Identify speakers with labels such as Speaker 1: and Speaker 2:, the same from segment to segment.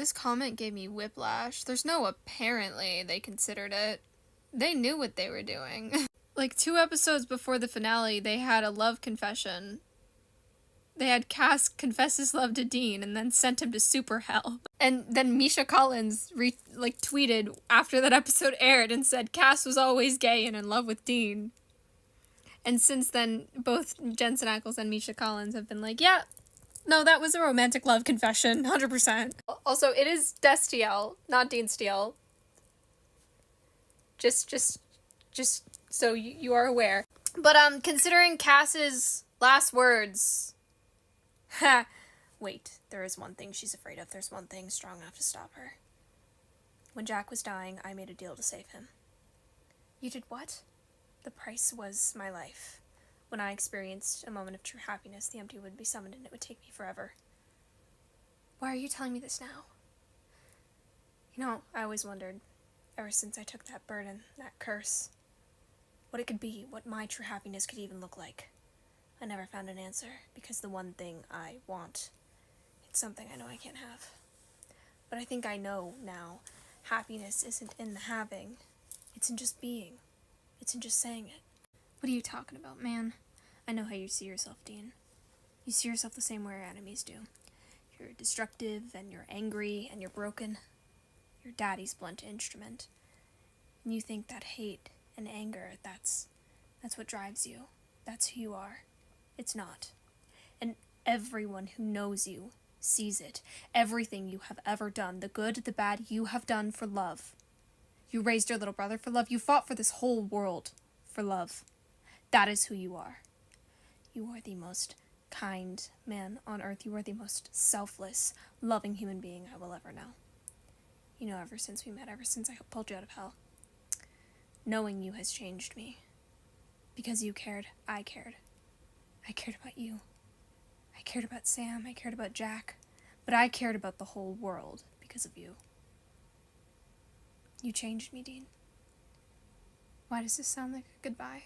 Speaker 1: This comment gave me whiplash. There's no apparently they considered it. They knew what they were doing. Like 2 episodes before the finale, they had a love confession. They had Cass confess his love to Dean and then sent him to super hell. And then Misha Collins tweeted after that episode aired and said Cass was always gay and in love with Dean. And since then, both Jensen Ackles and Misha Collins have been like, yeah, no, that was a romantic love confession, 100%. Also, it is Destiel, not Dean Steele. Just so you are aware. But considering Cass's last words, wait, there is one thing she's afraid of. There's one thing strong enough to stop her. When Jack was dying, I made a deal to save him. You did what? The price was my life. When I experienced a moment of true happiness, the empty would be summoned and it would take me forever. Why are you telling me this now? You know, I always wondered, ever since I took that burden, that curse, what it could be, what my true happiness could even look like. I never found an answer, because the one thing I want, it's something I know I can't have. But I think I know now, happiness isn't in the having, it's in just being. It's in just saying it. What are you talking about, man? I know how you see yourself, Dean. You see yourself the same way your enemies do. You're destructive, and you're angry, and you're broken. You're daddy's blunt instrument. And you think that hate and anger, that's what drives you. That's who you are. It's not. And everyone who knows you sees it. Everything you have ever done, the good, the bad, you have done for love. You raised your little brother for love. You fought for this whole world for love. That is who you are. You are the most kind man on earth. You are the most selfless, loving human being I will ever know. You know, ever since we met, ever since I pulled you out of hell, knowing you has changed me. Because you cared, I cared. I cared about you. I cared about Sam, I cared about Jack, but I cared about the whole world because of you. You changed me, Dean. Why does this sound like a goodbye?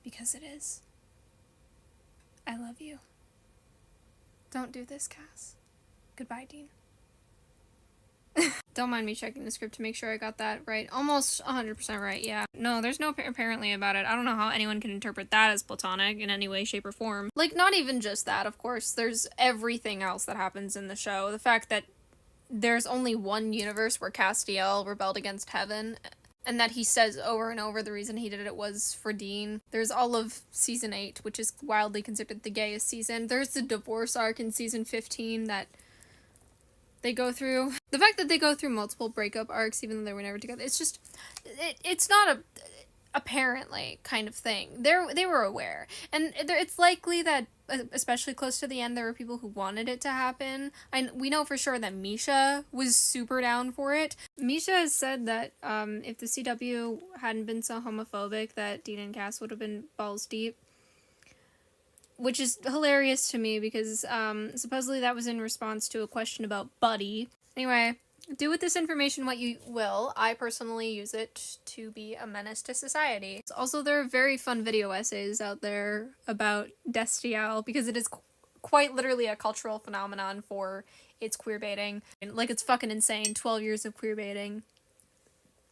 Speaker 1: Because it is. I love you. Don't do this, Cass. Goodbye, Dean. Don't mind me checking the script to make sure I got that right. Almost 100% right, yeah. No, there's no apparently about it. I don't know how anyone can interpret that as platonic in any way, shape, or form. Like, not even just that, of course. There's everything else that happens in the show. The fact that there's only one universe where Castiel rebelled against heaven, and that he says over and over the reason he did it was for Dean. There's all of season 8, which is wildly considered the gayest season. There's the divorce arc in season 15 that they go through. The fact that they go through multiple breakup arcs even though they were never together, it's just, it's not a apparently kind of thing. They were aware. And it's likely that, especially close to the end, there were people who wanted it to happen. We know for sure that Misha was super down for it. Misha has said that if the CW hadn't been so homophobic, that Dean and Cass would have been balls deep. Which is hilarious to me because supposedly that was in response to a question about Buddy. Anyway, do with this information what you will. I personally use it to be a menace to society. Also, there are very fun video essays out there about Destiel because it is quite literally a cultural phenomenon for its queerbaiting. Like, it's fucking insane. 12 years of queerbaiting.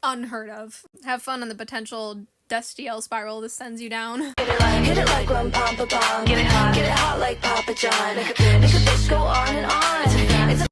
Speaker 1: Unheard of. Have fun on the potential Destiel spiral this sends you down.
Speaker 2: Hit it like when Papa Bomb. Get it hot like Papa John. Make a bitch go on and on.